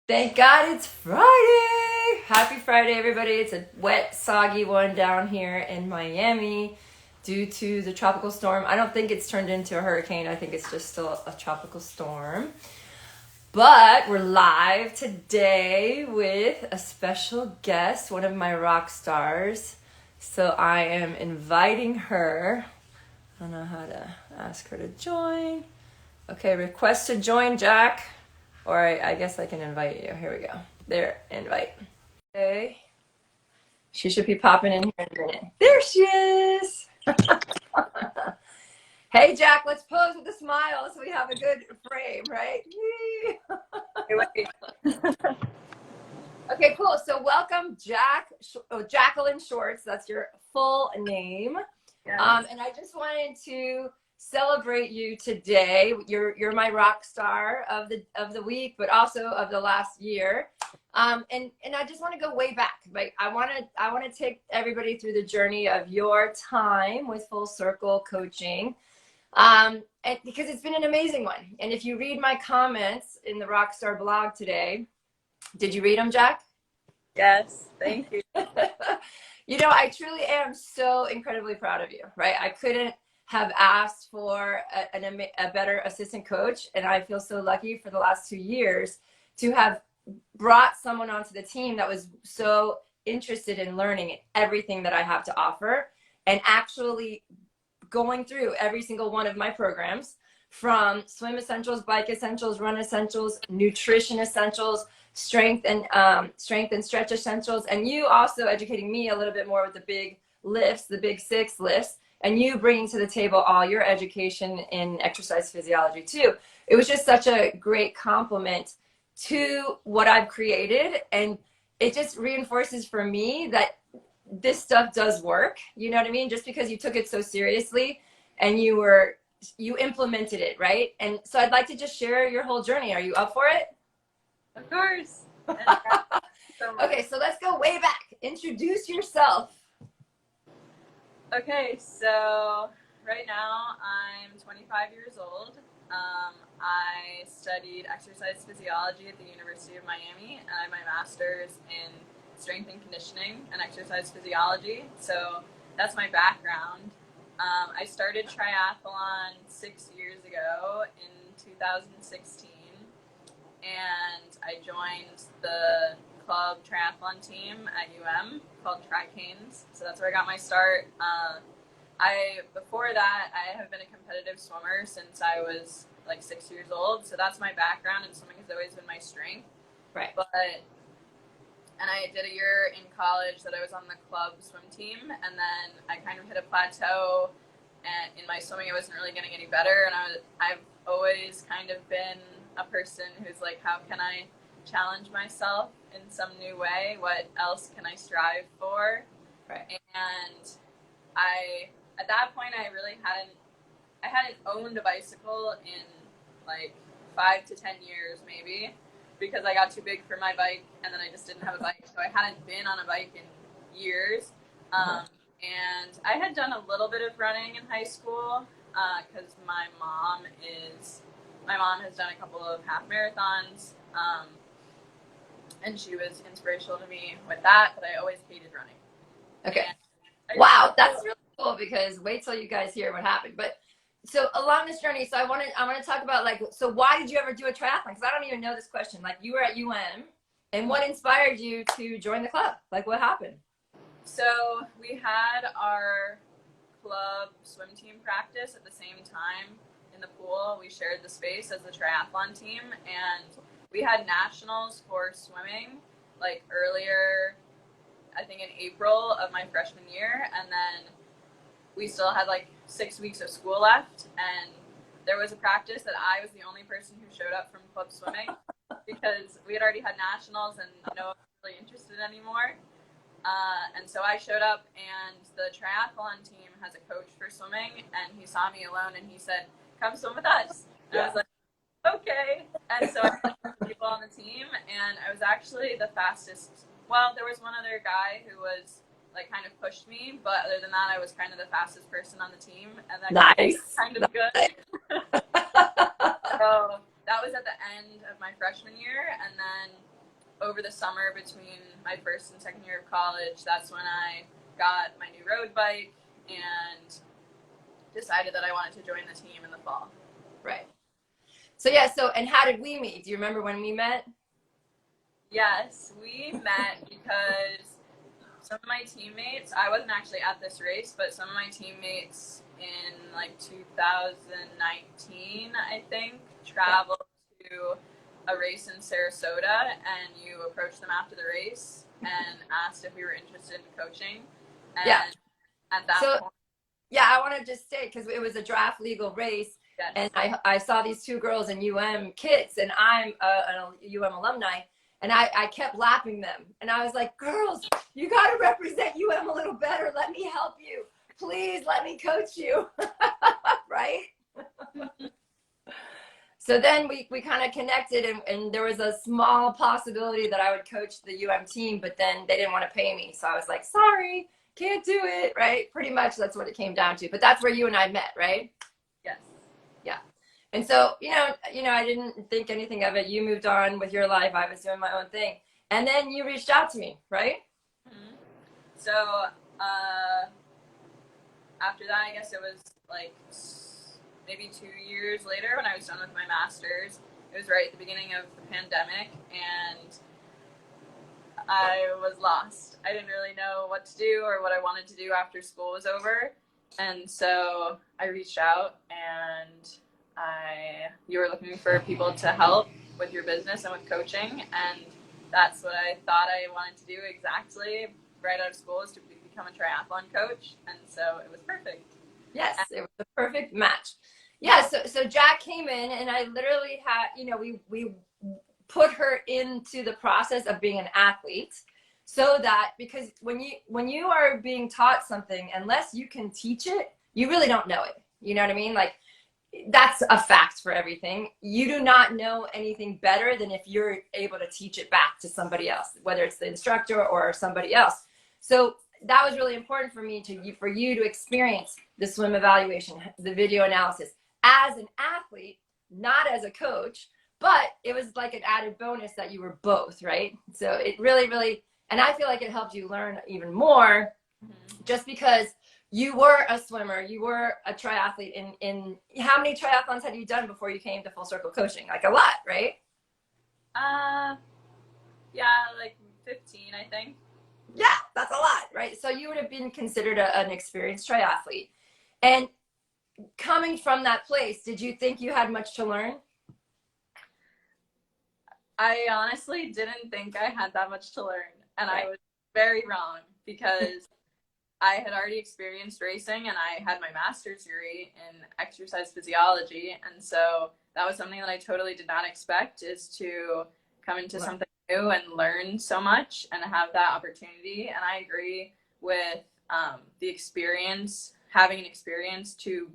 Thank God it's Friday! Happy Friday, everybody. It's a wet, soggy one down here in Miami due to the tropical storm. I don't think it's turned into a hurricane. I think it's just still a tropical storm. But we're live today with a special guest, one of my rock stars. So I am inviting her. I don't know how to ask her to join. Okay, request to join, Jacq. Or I guess I can invite you. Here we go. There, invite. Okay. She should be popping in here in a minute. There she is. Hey, Jacq, let's pose with a smile so we have a good frame, right? Okay, cool. So welcome, Jacqueline Shorts. That's your full name. Yes. And I just wanted to celebrate you today. You're my rock star of the week, but also of the last year. And I just want to go way back. Like I want to take everybody through the journey of your time with Full Circle Coaching. And because it's been an amazing one. And if you read my comments in the Rockstar blog today, did you read them, Jacq? Yes, thank you. You know, I truly am so incredibly proud of you, right? I couldn't have asked for a better assistant coach. And I feel so lucky for the last 2 years to have brought someone onto the team that was so interested in learning everything that I have to offer and actually going through every single one of my programs, from swim essentials, bike essentials, run essentials, nutrition essentials, strength and stretch essentials, and you also educating me a little bit more with the big lifts, the big 6 lifts, and you bringing to the table all your education in exercise physiology too. It was just such a great compliment to what I've created, and it just reinforces for me that this stuff does work. You know what I mean? Just because you took it so seriously and you implemented it, right? And so I'd like to just share your whole journey. Are you up for it? Of course. Okay, so let's go way back. Introduce yourself. Okay, so right now I'm 25 years old. I studied exercise physiology at the University of Miami, and I have my master's in strength and conditioning and exercise physiology. So that's my background. I started triathlon 6 years ago in 2016, and I joined the club triathlon team at called Tricanes. So that's where I got my start. Before that, I have been a competitive swimmer since I was like 6 years old. So that's my background, and swimming has always been my strength. Right. And I did a year in college that I was on the club swim team, and then I kind of hit a plateau, and in my swimming I wasn't really getting any better, and I've always kind of been a person who's like, how can I challenge myself in some new way? What else can I strive for? Right. And at that point, I hadn't owned a bicycle in like 5 to 10 years maybe, because I got too big for my bike, and then I just didn't have a bike. So I hadn't been on a bike in years. And I had done a little bit of running in high school because my mom has done a couple of half marathons, and she was inspirational to me with that, but I always hated running. Okay. Wow, that's really cool, because wait till you guys hear what happened. But so along this journey, so I want to talk about, like, so why did you ever do a triathlon? Because I don't even know this question. Like, you were at and what inspired you to join the club? Like, what happened? So we had our club swim team practice at the same time in the pool. We shared the space as the triathlon team, and we had nationals for swimming like earlier, I think in April of my freshman year, and then we still had like 6 weeks of school left, and there was a practice that I was the only person who showed up from club swimming because we had already had nationals and no one was really interested anymore. And so I showed up, and the triathlon team has a coach for swimming, and he saw me alone and he said, "Come swim with us." And I was like, okay. And so I met people on the team, and I was actually the fastest. Well, there was one other guy who was like kind of pushed me, but other than that, I was kind of the fastest person on the team, and that Nice. was kind of good. So that was at the end of my freshman year, and then over the summer between my first and second year of college, that's when I got my new road bike and decided that I wanted to join the team in the fall. Right. So yeah, and how did we meet? Do you remember when we met? Yes, we met because some of my teammates, I wasn't actually at this race, but some of my teammates in like 2019, I think, traveled to a race in Sarasota, and you approached them after the race and asked if we were interested in coaching. And Yeah. at that point, yeah, I want to just say, because it was a draft legal race, yes. And I saw these two girls in UM kits, and I'm a UM alumni, and I kept lapping them. And I was like, girls, you got to represent UM a little better. Let me help you. Please let me coach you. Right? So then we kind of connected, and there was a small possibility that I would coach the UM team, but then they didn't want to pay me. So I was like, sorry, can't do it, right? Pretty much that's what it came down to. But that's where you and I met, right? Yes. Yeah. And so, I didn't think anything of it. You moved on with your life. I was doing my own thing. And then you reached out to me, right? Mm-hmm. So after that, I guess it was like maybe 2 years later when I was done with my master's. It was right at the beginning of the pandemic, and I was lost. I didn't really know what to do or what I wanted to do after school was over. And so I reached out, and you were looking for people to help with your business and with coaching, and that's what I thought I wanted to do exactly right out of school, is to become a triathlon coach. And so it was perfect. Yes, it was a perfect match. Yeah, so Jacq came in, and I literally had, we put her into the process of being an athlete, so that, because when you are being taught something, unless you can teach it, you really don't know it. You know what I mean? Like, that's a fact for everything. You do not know anything better than if you're able to teach it back to somebody else, whether it's the instructor or somebody else. So that was really important for me for you to experience the swim evaluation, the video analysis as an athlete, not as a coach, but it was like an added bonus that you were both, right? So it really, really, and I feel like it helped you learn even more, just because you were a swimmer, you were a triathlete. In how many triathlons had you done before you came to Full Circle Coaching? Like a lot, right? Yeah, like 15, I think. Yeah, that's a lot, right? So you would have been considered an experienced triathlete. And coming from that place, did you think you had much to learn? I honestly didn't think I had that much to learn, and Right. I was very wrong, because I had already experienced racing, and I had my master's degree in exercise physiology, and so that was something that I totally did not expect, is to come into something new and learn so much and have that opportunity. And I agree with the experience, having an experience to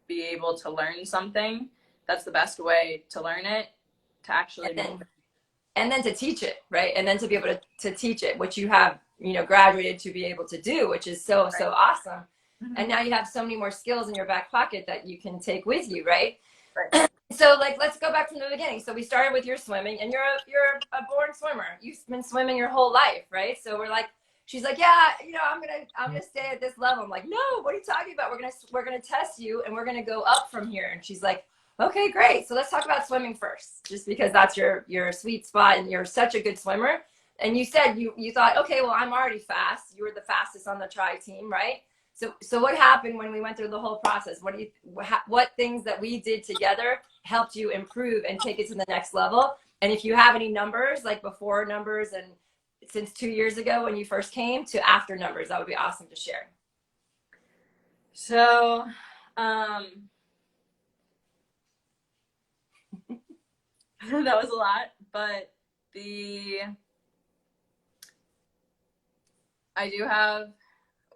be able to learn something. That's the best way to learn it, to actually and then to teach it, right? And then to be able to teach it, which you have, graduated to be able to do, which is so, so awesome. Mm-hmm. And now you have so many more skills in your back pocket that you can take with you, right? Right. So, like, let's go back from the beginning. So we started with your swimming, and you're a born swimmer. You've been swimming your whole life, right? So we're like, she's like, yeah, I'm gonna stay at this level. I'm like, no, what are you talking about? We're gonna test you, and we're gonna go up from here. And she's like, okay, great. So let's talk about swimming first, just because that's your sweet spot, and you're such a good swimmer. And you said you thought, okay, well, I'm already fast. You were the fastest on the tri team, right? So what happened when we went through the whole process? What things that we did together helped you improve and take it to the next level? And if you have any numbers, like before numbers and since 2 years ago when you first came to after numbers, that would be awesome to share. So, that was a lot, but I do have,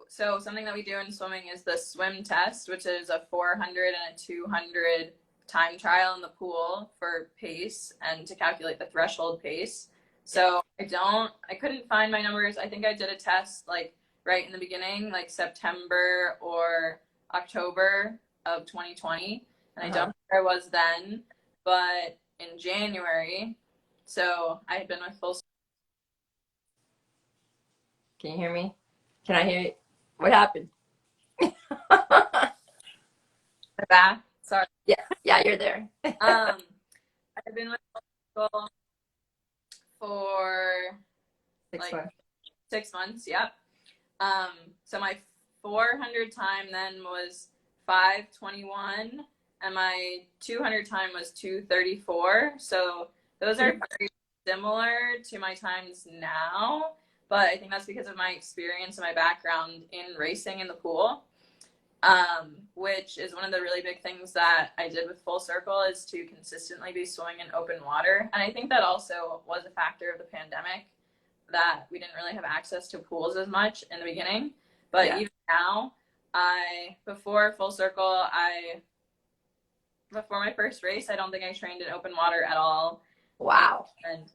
so something that we do in swimming is the swim test, which is a 400 and a 200 time trial in the pool for pace and to calculate the threshold pace. So I couldn't find my numbers. I think I did a test like right in the beginning, like September or October of 2020. And I don't know where I was then, but in January, so I had been with Full Can you hear me? Can I hear you? What happened? Back. Sorry. Yeah, yeah, you're there. I've been with people for 6 months. 6 months. Yep. So my 400 time then was 5:21, and my 200 time was 2:34. So those are very similar to my times now, but I think that's because of my experience and my background in racing in the pool. Which is one of the really big things that I did with Full Circle, is to consistently be swimming in open water. And I think that also was a factor of the pandemic, that we didn't really have access to pools as much in the beginning. But even now, before Full Circle, before my first race, I don't think I trained in open water at all. Wow. And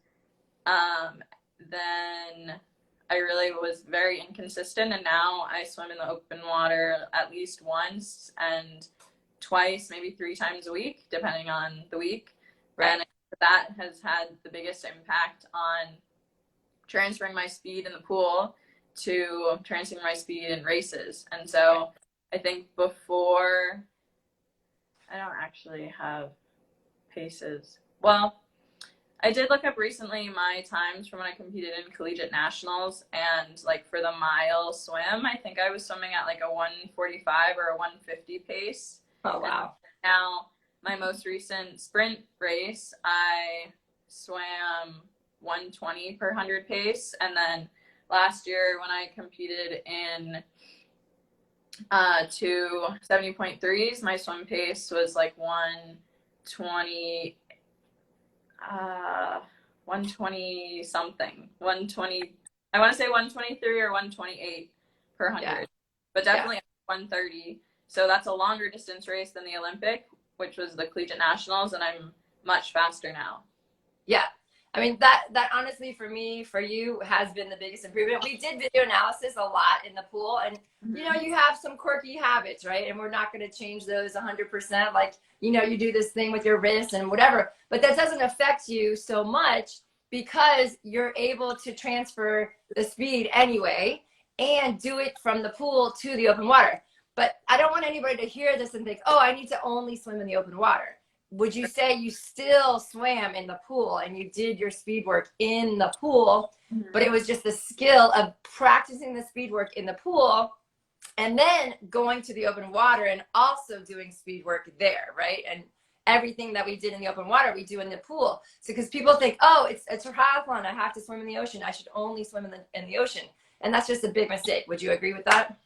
then I really was very inconsistent, and now I swim in the open water at least once and twice, maybe 3 times a week, depending on the week. Right. And that has had the biggest impact on transferring my speed in the pool to transferring my speed in races. And so I think before, I don't actually have paces. Well, I did look up recently my times from when I competed in collegiate nationals, and like for the mile swim, I think I was swimming at like a 1:45 or a 1:50 pace. Oh, wow. And now my most recent sprint race, I swam 1:20 per 100 pace. And then last year when I competed in 270.3s, my swim pace was like 1:20 something, 1:20, I want to say 1:23 or 1:28 per 100, but definitely 1:30. So that's a longer distance race than the Olympic, which was the collegiate nationals, and I'm much faster now. Yeah. I mean, that honestly, for me, for you, has been the biggest improvement. We did video analysis a lot in the pool, and you know, you have some quirky habits, right? And we're not going to change those 100%. Like, you know, you do this thing with your wrist and whatever, but that doesn't affect you so much because you're able to transfer the speed anyway and do it from the pool to the open water. But I don't want anybody to hear this and think, oh, I need to only swim in the open water. Would you say you still swam in the pool and you did your speed work in the pool, but it was just the skill of practicing the speed work in the pool and then going to the open water and also doing speed work there, right? And everything that we did in the open water, we do in the pool. So because people think, oh, it's a triathlon, I have to swim in the ocean, I should only swim in the ocean. And that's just a big mistake. Would you agree with that?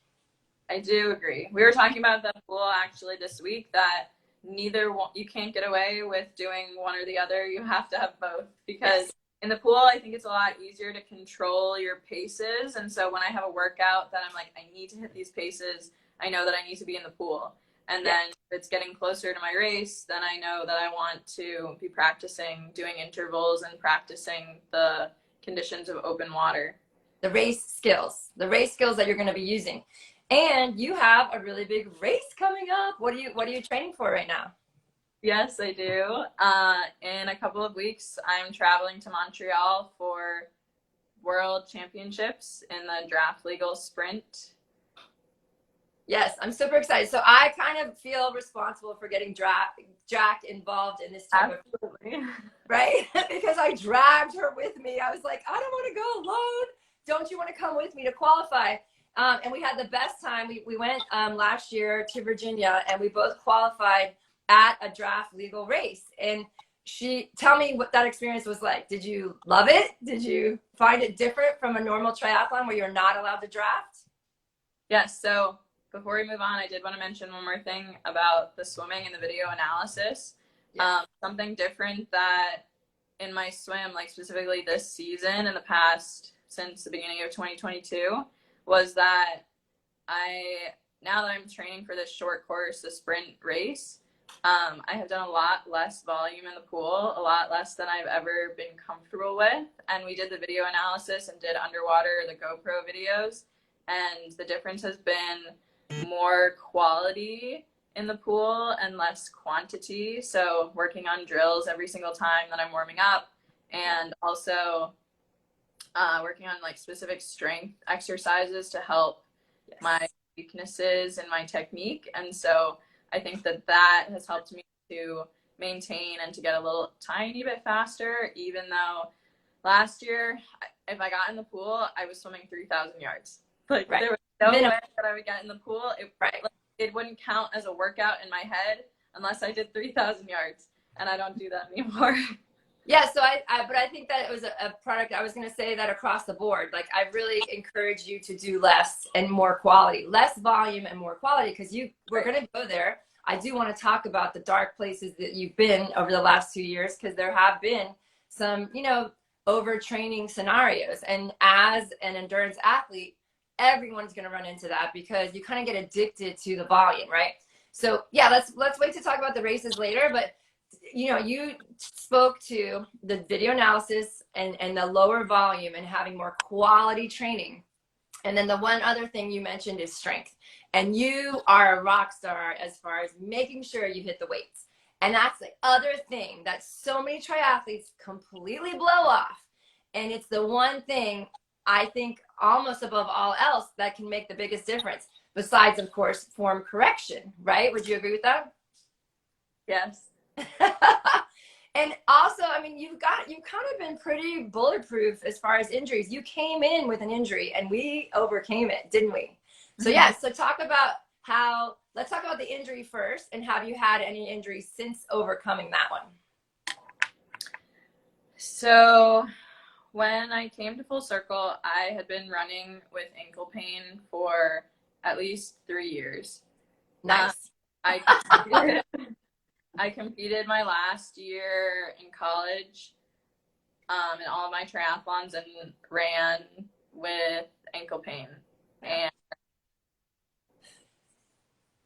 I do agree. We were talking about the pool actually this week, that you can't get away with doing one or the other. You have to have both, because in the pool, I think it's a lot easier to control your paces. And so when I have a workout that I'm like, I need to hit these paces, I know that I need to be in the pool. And then if it's getting closer to my race, then I know that I want to be practicing doing intervals and practicing the conditions of open water. The race skills that you're going to be using. And you have a really big race coming up. What are you training for right now? Yes, I do. In a couple of weeks, I'm traveling to Montreal for World Championships in the draft legal sprint. Yes, I'm super excited. So I kind of feel responsible for getting Jacq involved in this type of, right? Because I dragged her with me. I was like, I don't want to go alone. Don't you want to come with me to qualify? And we had the best time. We went last year to Virginia, and we both qualified at a draft legal race. And tell me what that experience was like. Did you love it? Did you find it different from a normal triathlon where you're not allowed to draft? Yes. So before we move on, I did want to mention one more thing about the swimming and the video analysis. Something different that in my swim, like specifically this season, in the past, since the beginning of 2022, was that now that I'm training for this short course, the sprint race, I have done a lot less volume in the pool, a lot less than I've ever been comfortable with. And we did the video analysis and did underwater, the GoPro videos. And the difference has been more quality in the pool and less quantity. So working on drills every single time that I'm warming up, and also working on like specific strength exercises to help my weaknesses and my technique. And so I think that that has helped me to maintain and to get a little tiny bit faster, even though last year, if I got in the pool, I was swimming 3,000 yards. Like there was no way that I would get in the pool. It wouldn't count as a workout in my head unless I did 3,000 yards, and I don't do that anymore. Yeah, so but I think that it was a product. I was going to say that across the board. Like, I really encourage you to do less and more quality, less volume and more quality, because we're going to go there. I do want to talk about the dark places that you've been over the last 2 years, because there have been some, overtraining scenarios. And as an endurance athlete, everyone's going to run into that, because you kind of get addicted to the volume, right? So yeah, let's wait to talk about the races later, but you spoke to the video analysis and the lower volume and having more quality training. And then the one other thing you mentioned is strength. And you are a rock star as far as making sure you hit the weights. And that's the other thing that so many triathletes completely blow off. And it's the one thing I think almost above all else that can make the biggest difference, besides, of course, form correction, right? Would you agree with that? Yes. And also, I mean, you've kind of been pretty bulletproof as far as injuries. You came in with an injury and we overcame it, didn't we? So yeah, so let's talk about the injury first, and have you had any injuries since overcoming that one? So when I came to full circle, I had been running with ankle pain for at least 3 years. Nice. I competed my last year in college in all of my triathlons and ran with ankle pain. And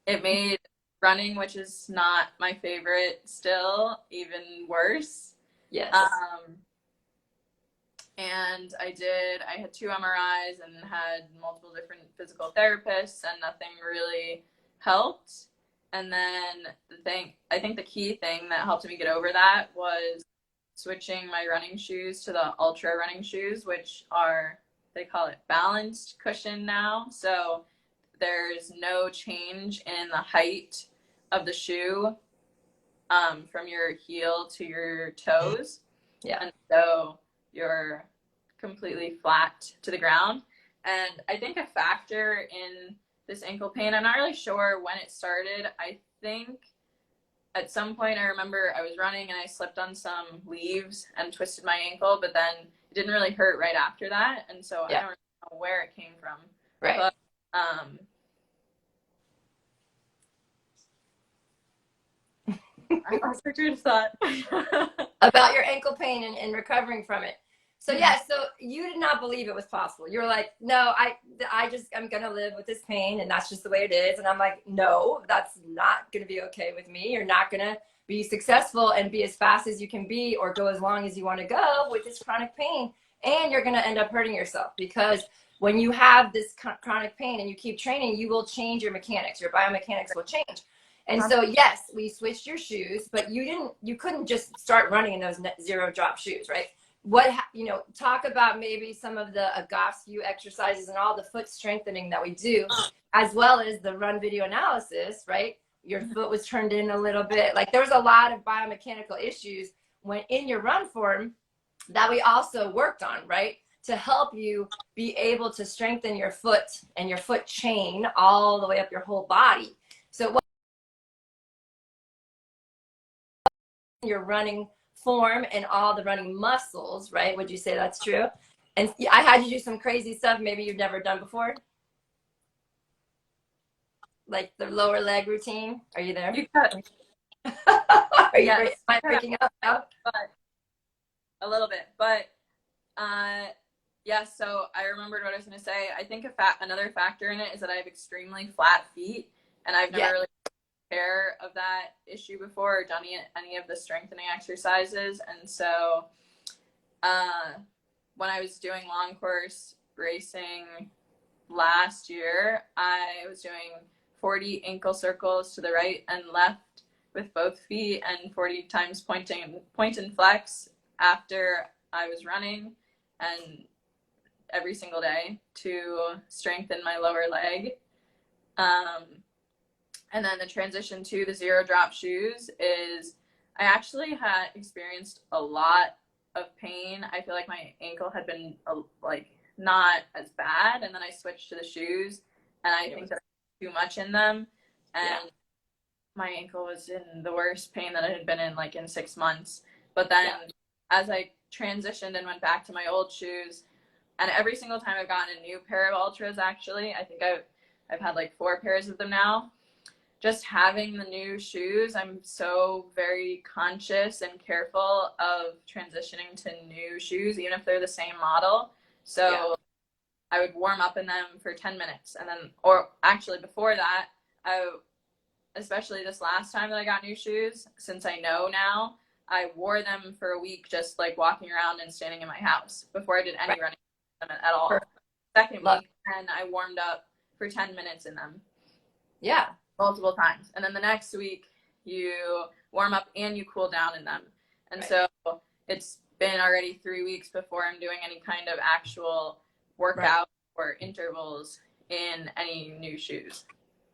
it made running, which is not my favorite still, even worse. Yes. And I had 2 MRIs and had multiple different physical therapists, and nothing really helped. And then I think the key thing that helped me get over that was switching my running shoes to the ultra running shoes, which they call it balanced cushion now. So there's no change in the height of the shoe from your heel to your toes. Yeah. And so you're completely flat to the ground. And I think a factor in this ankle pain, I'm not really sure when it started. I think at some point I remember I was running and I slipped on some leaves and twisted my ankle, but then it didn't really hurt right after that. And so I don't really know where it came from. Right. But, I lost my train of thought. About your ankle pain and recovering from it. So yeah, so you did not believe it was possible. You were like, no, I'm gonna live with this pain, and that's just the way it is. And I'm like, no, that's not gonna be okay with me. You're not gonna be successful and be as fast as you can be, or go as long as you want to go with this chronic pain, and you're gonna end up hurting yourself, because when you have this chronic pain and you keep training, you will change your mechanics. Your biomechanics will change. And so yes, we switched your shoes, but you couldn't just start running in those zero drop shoes, right? Talk about maybe some of the Agoscu exercises and all the foot strengthening that we do, as well as the run video analysis, right? Your foot was turned in a little bit. Like, there was a lot of biomechanical issues when in your run form that we also worked on, right? To help you be able to strengthen your foot and your foot chain all the way up your whole body. So your running form and all the running muscles, right? Would you say that's true? And I had you do some crazy stuff maybe you've never done before, like the lower leg routine. Are you there? Are you? Am I breaking up now? But a little bit, but yeah. So I remembered what I was going to say. I think another factor in it is that I have extremely flat feet, and I've never really care of that issue before or done any of the strengthening exercises. And so when I was doing long course racing last year, I was doing 40 ankle circles to the right and left with both feet, and 40 times point and flex after I was running. And every single day to strengthen my lower leg. And then the transition to the zero drop shoes is I actually had experienced a lot of pain. I feel like my ankle had been like not as bad, and then I switched to the shoes, and I think that I put too much in them, and my ankle was in the worst pain that it had been in like in 6 months. But then as I transitioned and went back to my old shoes, and every single time I've gotten a new pair of Ultras, actually, I think I've had like 4 pairs of them now. Just having the new shoes, I'm so very conscious and careful of transitioning to new shoes, even if they're the same model. So I would warm up in them for 10 minutes. And then, or actually before that, especially this last time that I got new shoes, since I know now, I wore them for a week, just like walking around and standing in my house before I did any running at all. Perfect. Second week, and I warmed up for 10 minutes in them. Yeah. Multiple times. And then the next week you warm up and you cool down in them. And so it's been already 3 weeks before I'm doing any kind of actual workout or intervals in any new shoes.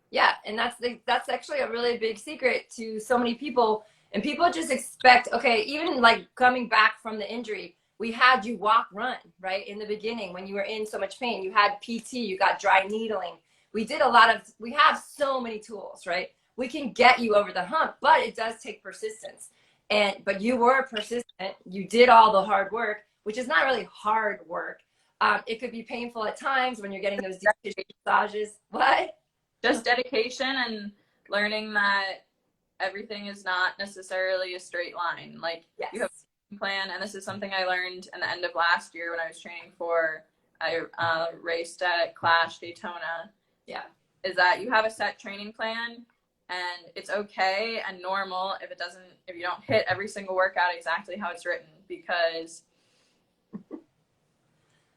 Yeah, and that's actually a really big secret to so many people. And people just expect, okay, even like coming back from the injury, we had you walk, run, right? In the beginning, when you were in so much pain, you had PT, you got dry needling. We have so many tools, right? We can get you over the hump, but it does take persistence. But you were persistent. You did all the hard work, which is not really hard work. It could be painful at times when you're getting those deep massages. What? Just dedication and learning that everything is not necessarily a straight line. Like you have a plan, and this is something I learned in the end of last year when I was training I raced at Clash Daytona. Yeah, is that you have a set training plan, and it's okay and normal if you don't hit every single workout exactly how it's written, because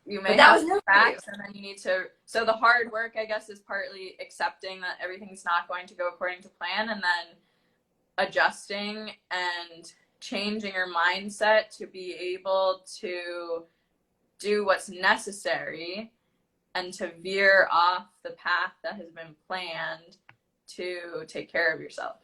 you may have facts, and then you need to. So the hard work, I guess, is partly accepting that everything's not going to go according to plan, and then adjusting and changing your mindset to be able to do what's necessary and to veer off the path that has been planned to take care of yourself.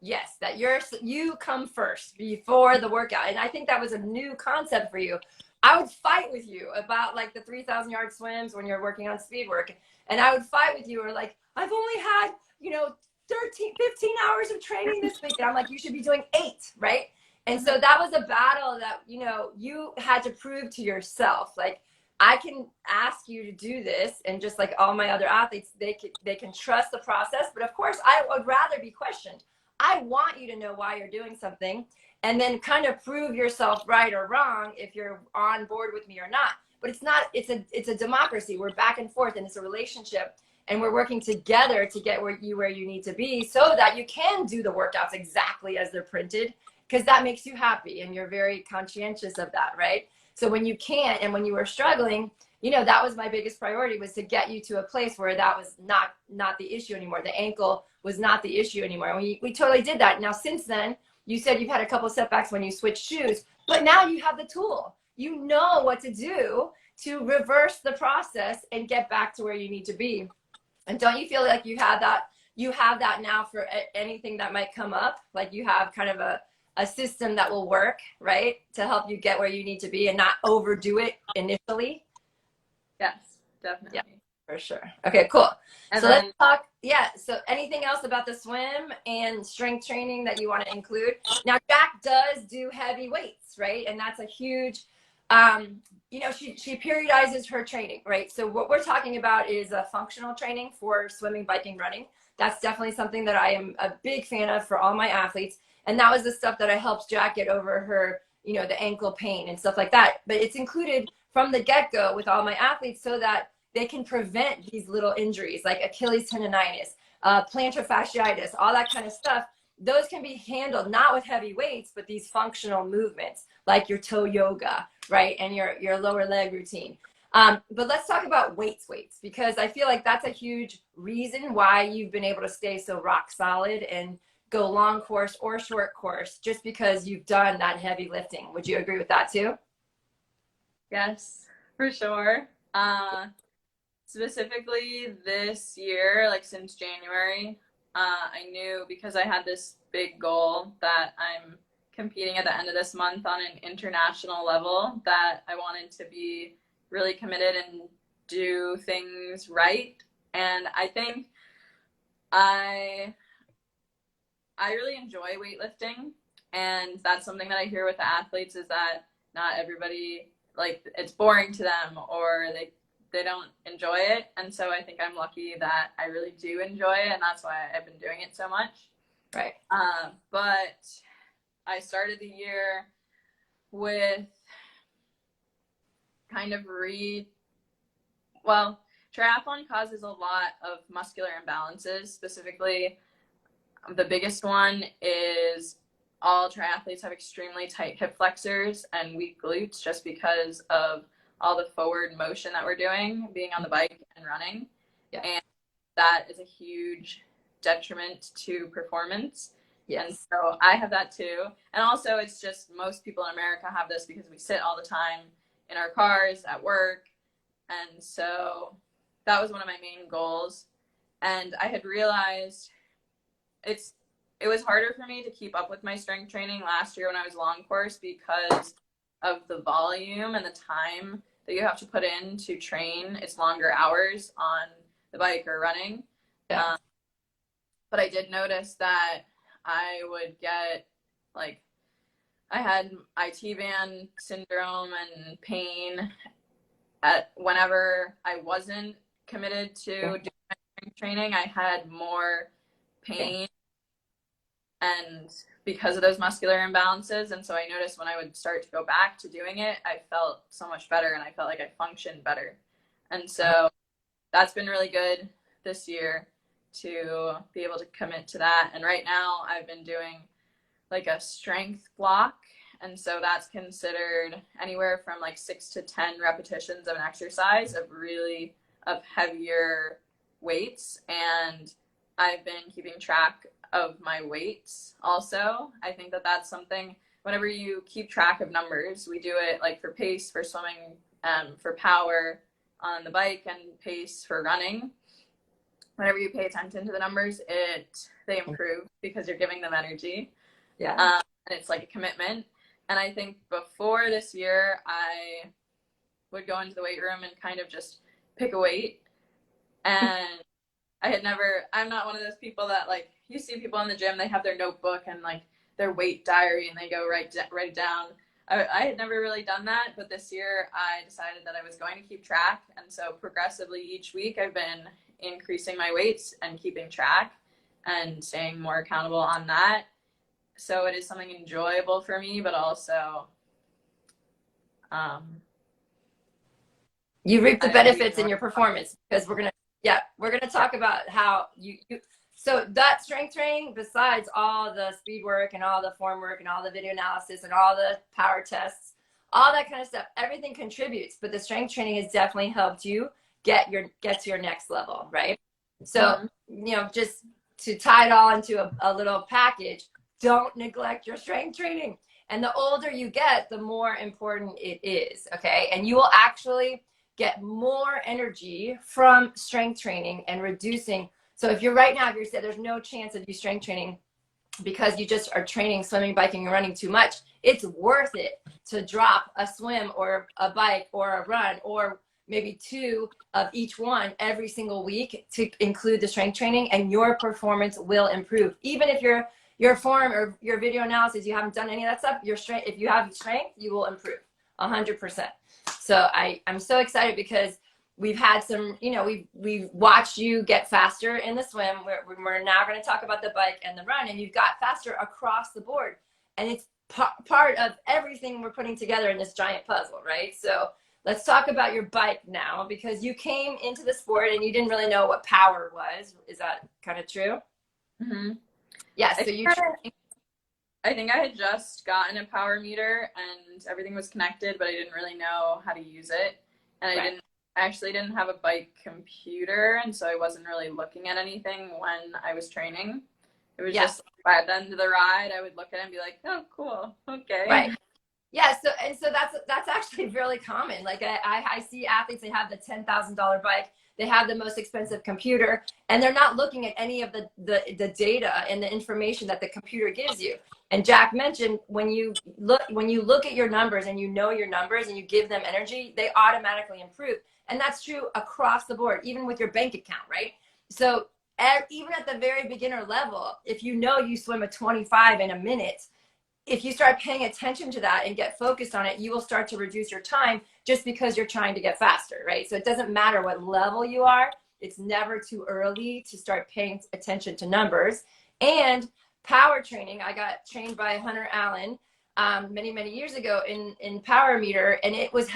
Yes, that you come first before the workout. And I think that was a new concept for you. I would fight with you about like the 3,000-yard swims when you're working on speed work. And I would fight with you, or like, I've only had, 13, 15 hours of training this week. And I'm like, you should be doing 8, right? And so that was a battle that, you had to prove to yourself. Like, I can ask you to do this, and just like all my other athletes, they can trust the process. But of course, I would rather be questioned. I want you to know why you're doing something, and then kind of prove yourself right or wrong if you're on board with me or not. But it's a democracy. We're back and forth, and it's a relationship, and we're working together to get where you need to be, so that you can do the workouts exactly as they're printed, because that makes you happy, and you're very conscientious of that, right? So when you can't, and when you were struggling, that was my biggest priority, was to get you to a place where that was not the issue anymore. The ankle was not the issue anymore. And we totally did that. Now, since then, you said you've had a couple of setbacks when you switched shoes, but now you have the tool. You know what to do to reverse the process and get back to where you need to be. And don't you feel like you have that now for anything that might come up? Like you have kind of a system that will work, right, to help you get where you need to be and not overdo it initially? Yes, definitely. Yeah, for sure. Okay, cool. And so let's talk. Yeah. So anything else about the swim and strength training that you want to include? Now, Jacq does do heavy weights, right? And that's a huge, she periodizes her training, right? So what we're talking about is a functional training for swimming, biking, running. That's definitely something that I am a big fan of for all my athletes. And that was the stuff that I helped Jacq get over her, the ankle pain and stuff like that. But it's included from the get-go with all my athletes, so that they can prevent these little injuries like Achilles tendonitis, plantar fasciitis, all that kind of stuff. Those can be handled not with heavy weights, but these functional movements like your toe yoga, right? And your lower leg routine. But let's talk about weights, because I feel like that's a huge reason why you've been able to stay so rock solid and go long course or short course, just because you've done that heavy lifting. Would you agree with that too? Yes, for sure. Specifically this year, like since January, I knew because I had this big goal that I'm competing at the end of this month on an international level that I wanted to be really committed and do things right. And I think I I really enjoy weightlifting, and that's something that I hear with the athletes is that not everybody, like, it's boring to them, or they don't enjoy it. And so I think I'm lucky that I really do enjoy it, and that's why I've been doing it so much. Right. But I started the year with kind of triathlon causes a lot of muscular imbalances. Specifically, the biggest one is all triathletes have extremely tight hip flexors and weak glutes just because of all the forward motion that we're doing, being on the bike and running. Yeah. And that is a huge detriment to performance. Yes. And so I have that too. And also, it's just most people in America have this because we sit all the time in our cars at work. And so that was one of my main goals. And I had realized it was harder for me to keep up with my strength training last year when I was long course because of the volume and the time that you have to put in to train. It's longer hours on the bike or running. Yeah. But I did notice that I would get, like, I had IT band syndrome and pain whenever I wasn't committed to doing my strength training. I had more pain, and because of those muscular imbalances. And so I noticed when I would start to go back to doing it, I felt so much better, and I felt like I functioned better. And so that's been really good this year to be able to commit to that. And right now I've been doing like a strength block. And so that's considered anywhere from like 6 to 10 repetitions of an exercise of heavier weights. And I've been keeping track of my weights also. I think that that's something, whenever you keep track of numbers, we do it like for pace, for swimming, for power on the bike, and pace for running. Whenever you pay attention to the numbers, they improve because you're giving them energy. Yeah. And it's like a commitment. And I think before this year, I would go into the weight room and kind of just pick a weight. And I'm not one of those people that, like, you see people in the gym, they have their notebook and like their weight diary and they go write it down. I had never really done that, but this year I decided that I was going to keep track. And so progressively each week I've been increasing my weights and keeping track and staying more accountable on that. So it is something enjoyable for me, but also you reap the benefits in your performance, because we're gonna talk about how you so that strength training, besides all the speed work and all the form work and all the video analysis and all the power tests, all that kind of stuff, everything contributes, but the strength training has definitely helped you get to your next level, right? So just to tie it all into a little package, don't neglect your strength training. And the older you get, the more important it is, okay? And you will actually get more energy from strength training and reducing. So if you're right now, if you said there's no chance of you strength training because you just are training swimming, biking, and running too much, it's worth it to drop a swim or a bike or a run or maybe 2 of each one every single week to include the strength training, and your performance will improve. Even if your form or your video analysis, you haven't done any of that stuff, your strength, if you have strength, you will improve 100%. So I'm so excited because we've had some, we've watched you get faster in the swim. We're now going to talk about the bike and the run, and you've got faster across the board. And it's part of everything we're putting together in this giant puzzle, right? So let's talk about your bike now, because you came into the sport and you didn't really know what power was. Is that kind of true? Mm-hmm. Yeah. So I think I had just gotten a power meter and everything was connected, but I didn't really know how to use it. And I actually didn't have a bike computer, and so I wasn't really looking at anything when I was training. It was just by the end of the ride, I would look at it and be like, oh, cool, okay. Right. Yeah, so that's actually really common. Like I see athletes, they have the $10,000 bike, they have the most expensive computer, and they're not looking at any of the data and the information that the computer gives you. And Jacq mentioned, when you look at your numbers and you know your numbers and you give them energy, they automatically improve. And that's true across the board, even with your bank account, right? So even at the very beginner level, if you know you swim a 25 in a minute, if you start paying attention to that and get focused on it, you will start to reduce your time just because you're trying to get faster, right? So it doesn't matter what level you are. It's never too early to start paying attention to numbers. And power training, I got trained by Hunter Allen many years ago in power meter, and it was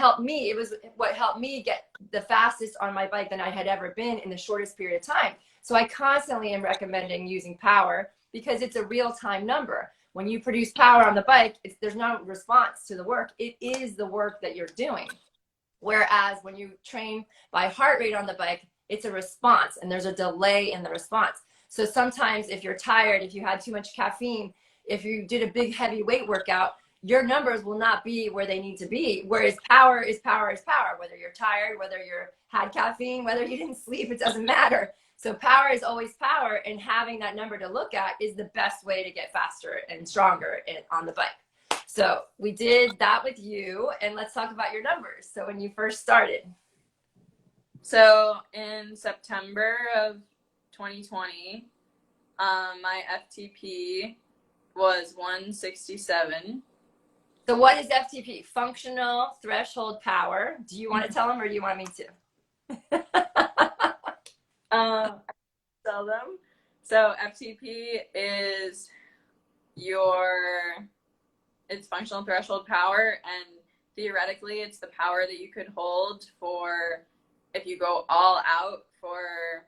what helped me get the fastest on my bike than I had ever been in the shortest period of time. So I constantly am recommending using power because it's a real-time number. When you produce power on the bike, there's no response to the work. It is the work that you're doing. Whereas when you train by heart rate on the bike, it's a response, and there's a delay in the response. So sometimes if you're tired, if you had too much caffeine, if you did a big heavy weight workout, your numbers will not be where they need to be. Whereas power is power is power. Whether you're tired, whether you had caffeine, whether you didn't sleep, it doesn't matter. So power is always power, and having that number to look at is the best way to get faster and stronger on the bike. So we did that with you, and let's talk about your numbers. So when you first started. So in September of 2020, my FTP was 167. So what is FTP? Functional threshold power. Do you want to tell them, or do you want me to? I tell them. So FTP is it's functional threshold power, and theoretically it's the power that you could hold for if you go all out for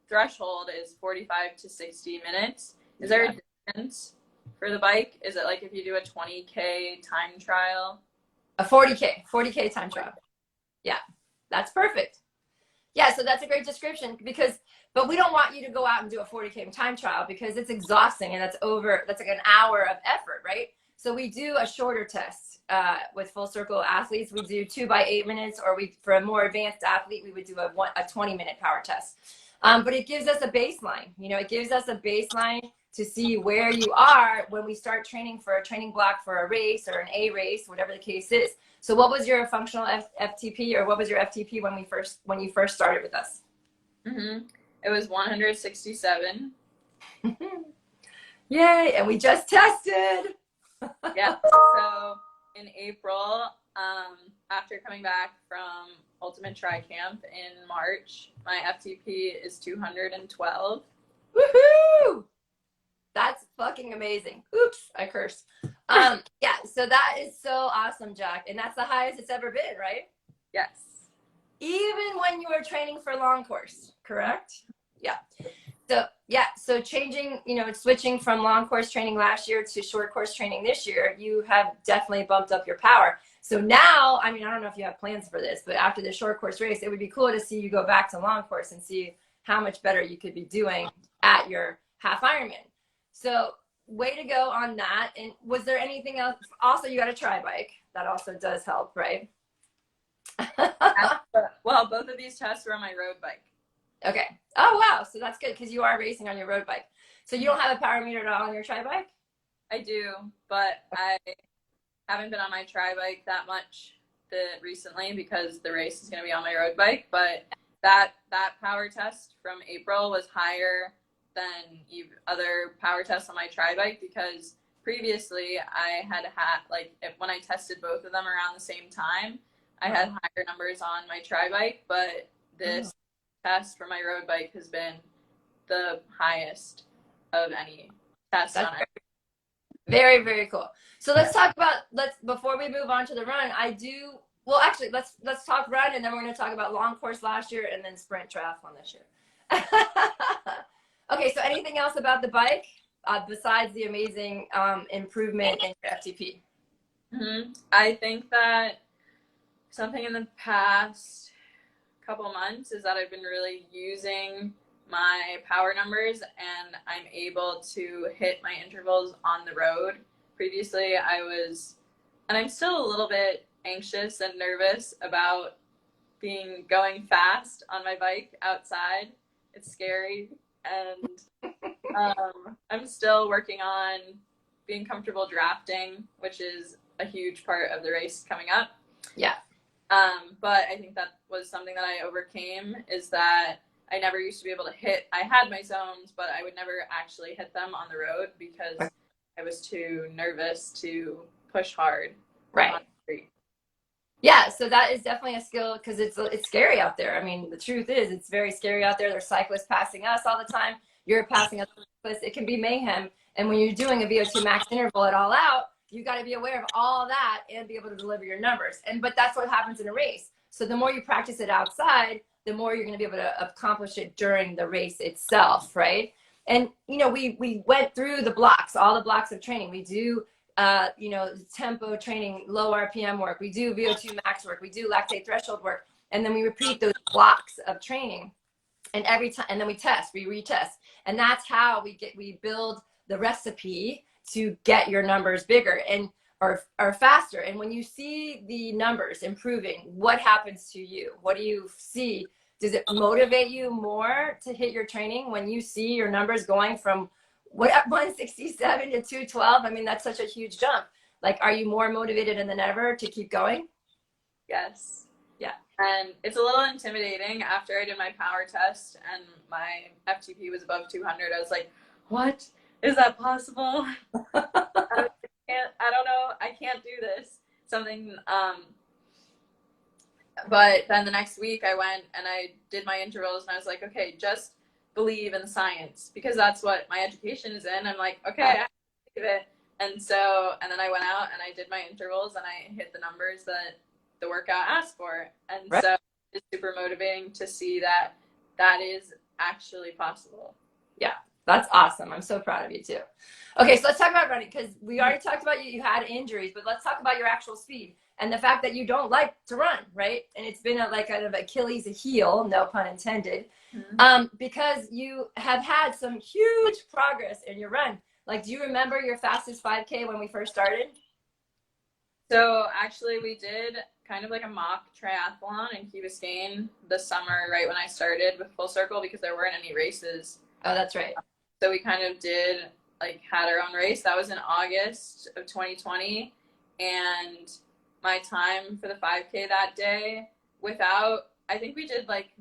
threshold is 45 to 60 minutes. Is there a difference for the bike? Is it like if you do a 20K time trial? A 40K time trial. Yeah, that's perfect. Yeah, so that's a great description but we don't want you to go out and do a 40K time trial because it's exhausting, and that's like an hour of effort, right? So we do a shorter test with full circle athletes. We do 2 by 8 minutes, or for a more advanced athlete, we would do a 20-minute power test. But it gives us a baseline. It gives us a baseline to see where you are when we start training for a training block for a race or an A race, whatever the case is. So what was your functional FTP, or what was your FTP when you first started with us? Mm-hmm. It was 167. Yay, and we just tested. Yeah, so in April, after coming back from Ultimate Tri Camp in March, my FTP is 212. Woohoo! That's fucking amazing. Oops, I cursed. Yeah, so that is so awesome, Jacq. And that's the highest it's ever been, right? Yes. Even when you were training for long course, correct? Yeah. So changing, switching from long course training last year to short course training this year, you have definitely bumped up your power. So now, I don't know if you have plans for this, but after the short course race, it would be cool to see you go back to long course and see how much better you could be doing at your half Ironman. So way to go on that. And was there anything else? Also, you got a tri bike. That also does help, right? Well, both of these tests were on my road bike. Okay. Oh, wow. So that's good because you are racing on your road bike. So you don't have a power meter at all on your tri bike? I do, but I haven't been on my tri bike that much recently because the race is going to be on my road bike. But that power test from April was higher than other power tests on my tri bike because previously I had when I tested both of them around the same time, I had higher numbers on my tri bike, but this test for my road bike has been the highest of any test on it. Very, very cool. So let's talk about, before we move on to the run, actually let's talk run, and then we're going to talk about long course last year and then sprint triathlon this year. Okay, so anything else about the bike besides the amazing improvement in your FTP? Mm-hmm. I think that something in the past couple months is that I've been really using my power numbers, and I'm able to hit my intervals on the road previously I was, and I'm still a little bit anxious and nervous about going fast on my bike outside. It's scary, and I'm still working on being comfortable drafting, which is a huge part of the race coming up. Yeah. But I think that was something that I overcame, is that I never used to be able to hit. I had my zones, but I would never actually hit them on the road because I was too nervous to push hard. Right. On the street. Yeah, so that is definitely a skill, because it's scary out there. I mean, the truth is, it's very scary out there. There's cyclists passing us all the time. You're passing other cyclists. It can be mayhem. And when you're doing a VO2 max interval at all out, you got to be aware of all that and be able to deliver your numbers. But that's what happens in a race. So the more you practice it outside, the more you're going to be able to accomplish it during the race itself, right? And we went through the blocks, all the blocks of training. We do tempo training, low RPM work. We do VO2 max work. We do lactate threshold work. And then we repeat those blocks of training. And every time, and then we retest. And that's how we build the recipe to get your numbers bigger and or faster. And when you see the numbers improving, what happens to you? What do you see? Does it motivate you more to hit your training when you see your numbers going from 167 to 212? I mean, that's such a huge jump. Like, are you more motivated than ever to keep going? Yes. Yeah. And it's a little intimidating. After I did my power test and my FTP was above 200, I was like, what? Is that possible? I don't know. I can't do this. But then the next week I went and I did my intervals and I was like, okay, just believe in science, because that's what my education is in. I'm like, okay, I believe it. And then I went out and I did my intervals and I hit the numbers that the workout asked for. And right. So it's super motivating to see that is actually possible. Yeah, that's awesome. I'm so proud of you too. Okay, so let's talk about running, because we already talked about you had injuries, but let's talk about your actual speed and the fact that you don't like to run, right? And it's been like kind of Achilles heel, no pun intended, because you have had some huge progress in your run. Like, do you remember your fastest 5K when we first started? So actually we did kind of like a mock triathlon in Key Biscayne this summer, right when I started with Full Circle, because there weren't any races. Oh, that's right. So we kind of had our own race. That was in August of 2020. And my time for the 5K that day, I think we did like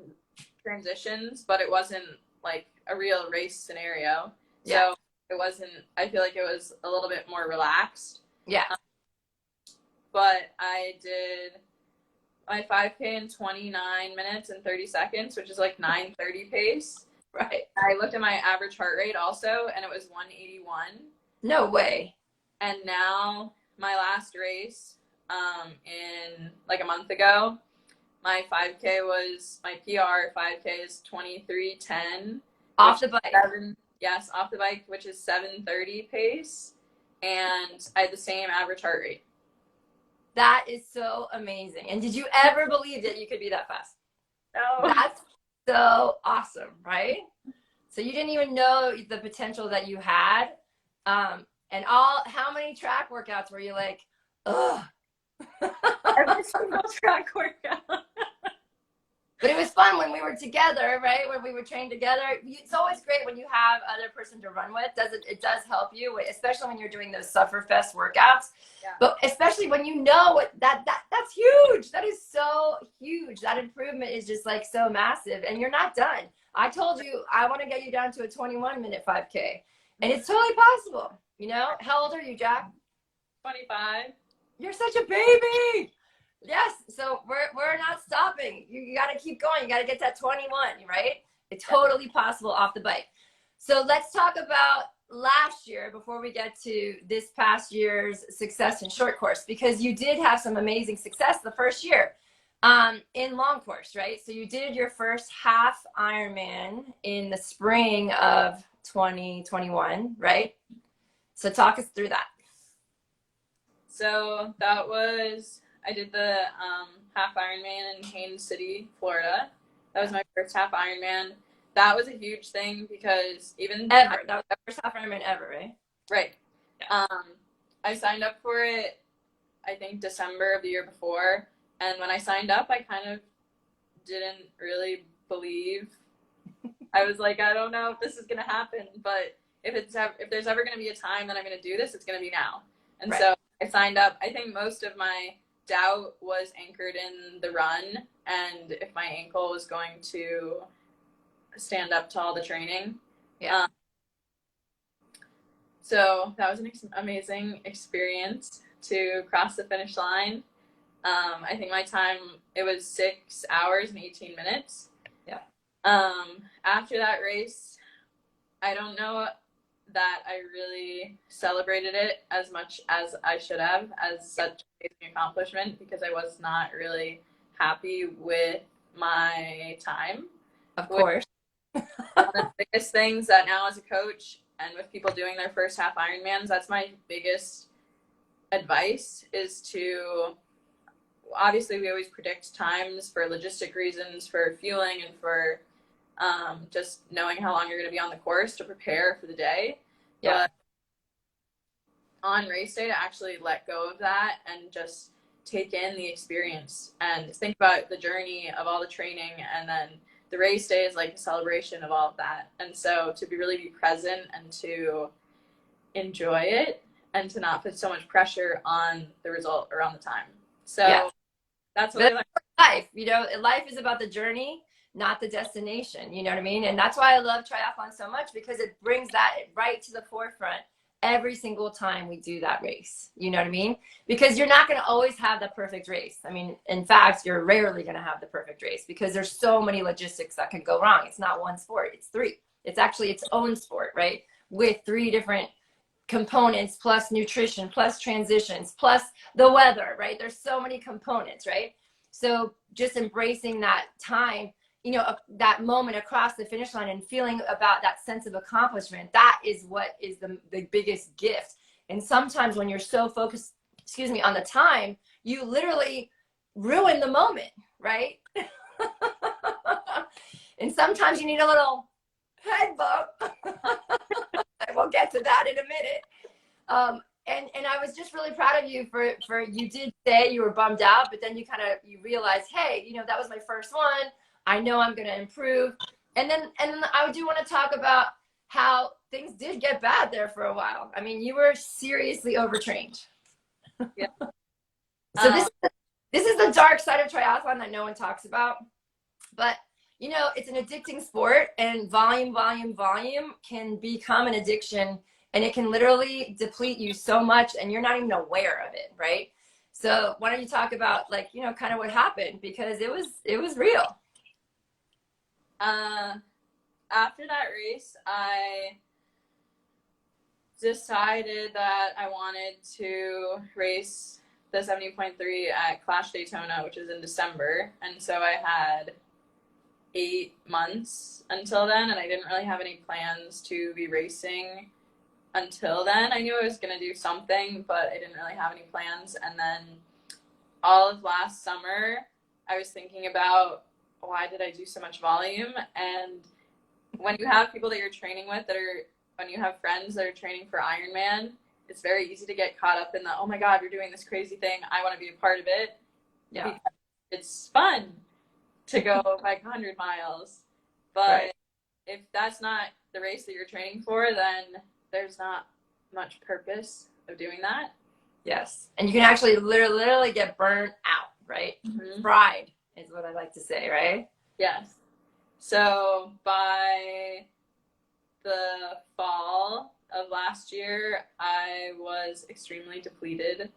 transitions, but it wasn't like a real race scenario. Yeah. So I feel like it was a little bit more relaxed. Yeah. But I did my 5K in 29 minutes and 30 seconds, which is like 9:30 pace. Right. I looked at my average heart rate also, and it was 181. No way. And now my last race, in like a month ago, my 5K was, my PR 5K is 23:10. Off the bike. Yes, off the bike, which is 7:30 pace. And I had the same average heart rate. That is so amazing. And did you ever believe that you could be that fast? No. That's so awesome, right? So you didn't even know the potential that you had. And how many track workouts were you like, ugh? Every single track workout. But it was fun when we were together, right? When we were trained together. It's always great when you have other person to run with. It does help you, especially when you're doing those Sufferfest workouts. Yeah. But especially when you know that's huge. That is so huge. That improvement is just like so massive, and you're not done. I told you I want to get you down to a 21-minute 5K, and it's totally possible. How old are you, Jacq? 25. You're such a baby. Yes, so we're not stopping. You got to keep going. You got to get that 21, right? It's totally possible off the bike. So let's talk about last year before we get to this past year's success in short course, because you did have some amazing success the first year in long course, right? So you did your first half Ironman in the spring of 2021, right? So talk us through that. So I did the half Ironman in Haines City, Florida. That was my first half Ironman. That was a huge thing because that was the first half Ironman ever, right? Right. Yeah. I signed up for it, I think December of the year before. And when I signed up, I kind of didn't really believe. I was like, I don't know if this is going to happen, but if there's ever going to be a time that I'm going to do this, it's going to be now. And Right. so I signed up. I think most of my doubt was anchored in the run and if my ankle was going to stand up to all the training. Yeah. So that was an amazing experience to cross the finish line. I think my time, it was 6 hours and 18 minutes. Yeah. After that race, I don't know that I really celebrated it as much as I should have as such an amazing accomplishment because I was not really happy with my time. Of course. One of the biggest things that now as a coach and with people doing their first half Ironmans, that's my biggest advice is to, obviously we always predict times for logistic reasons, for fueling and for just knowing how long you're going to be on the course to prepare for the day. Yeah. But on race day to actually let go of that and just take in the experience and think about the journey of all the training, and then the race day is like a celebration of all of that. And so to really be present and to enjoy it and to not put so much pressure on the result or on the time. So yeah. That's what I like. Life, you know, life is about the journey, not the destination. You know what I mean? And that's why I love triathlon so much, because it brings that right to the forefront every single time we do that race. You know what I mean? Because you're not going to always have the perfect race. I mean, in fact, you're rarely going to have the perfect race because there's so many logistics that could go wrong. It's not one sport, it's three. It's actually its own sport, right? With three different components, plus nutrition, plus transitions, plus the weather, right? There's so many components, right? So just embracing that time, you know, that moment across the finish line and feeling about that sense of accomplishment, that is what is the biggest gift. And sometimes when you're so focused, on the time, you literally ruin the moment, right? And sometimes you need a little head bump. We'll get to that in a minute. And I was just really proud of you for you did say you were bummed out, but then you realized, hey, you know, that was my first one. I know I'm going to improve. And then I do want to talk about how things did get bad there for a while. I mean, you were seriously overtrained. Yeah. So this is the dark side of triathlon that no one talks about. But you know, it's an addicting sport, and volume can become an addiction, and it can literally deplete you so much and you're not even aware of it, right? So why don't you talk about, like, you know, kind of what happened, because it was real. After that race, I decided that I wanted to race the 70.3 at Clash Daytona, which is in December. And so I had 8 months until then, and I didn't really have any plans to be racing until then. I knew I was going to do something, but I didn't really have any plans. And then all of last summer, I was thinking about, why did I do so much volume? And when you have people that you're training with when you have friends that are training for Ironman, it's very easy to get caught up in the, oh my God, you're doing this crazy thing, I want to be a part of it. Yeah. Because it's fun to go like 100 miles. But right. If that's not the race that you're training for, then there's not much purpose of doing that. Yes. And you can actually literally get burnt out, right? Mm-hmm. Fried is what I like to say, right? Yes. So by the fall of last year, I was extremely depleted,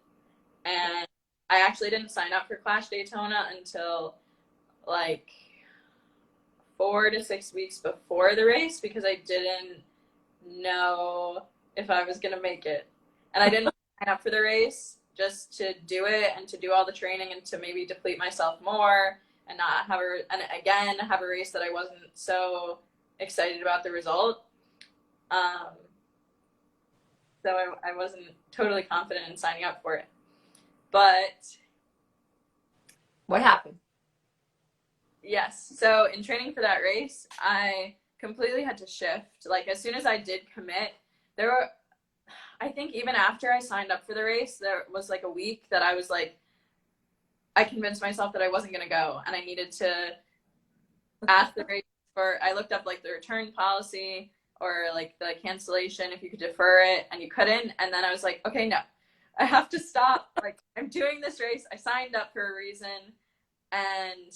and I actually didn't sign up for Clash Daytona until like 4 to 6 weeks before the race, because I didn't know if I was going to make it. And I didn't sign up for the race just to do it and to do all the training and to maybe deplete myself more and not have have a race that I wasn't so excited about the result. So I wasn't totally confident in signing up for it. But what happened? Yes. So in training for that race, I completely had to shift. Like, as soon as I did commit, I think even after I signed up for the race, there was like a week that I was like, I convinced myself that I wasn't going to go, and I needed to ask the race for, I looked up like the return policy or like the cancellation, if you could defer it, and you couldn't. And then I was like, okay, no, I have to stop. Like, I'm doing this race. I signed up for a reason, and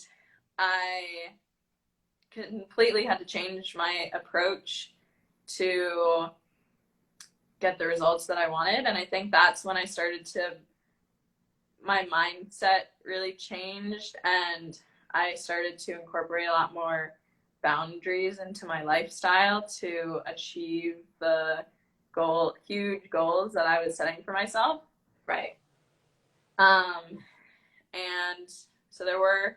I completely had to change my approach to get the results that I wanted. And I think that's when I started to, my mindset really changed, and I started to incorporate a lot more boundaries into my lifestyle to achieve the huge goals that I was setting for myself. Right. And so there was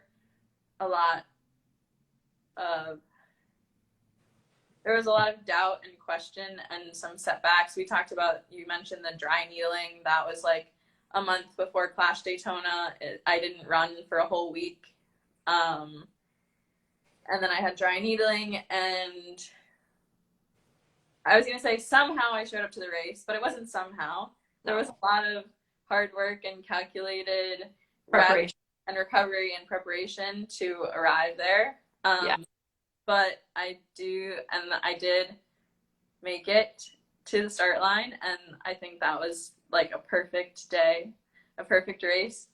a lot of doubt and question and some setbacks. We talked about, you mentioned the dry needling. That was like a month before Clash Daytona. I didn't run for a whole week. And then I had dry needling, and I was going to say somehow I showed up to the race, but it wasn't somehow. There was a lot of hard work and calculated rest and recovery and preparation to arrive there. But I did make it to the start line, and I think that was like a perfect day, a perfect race.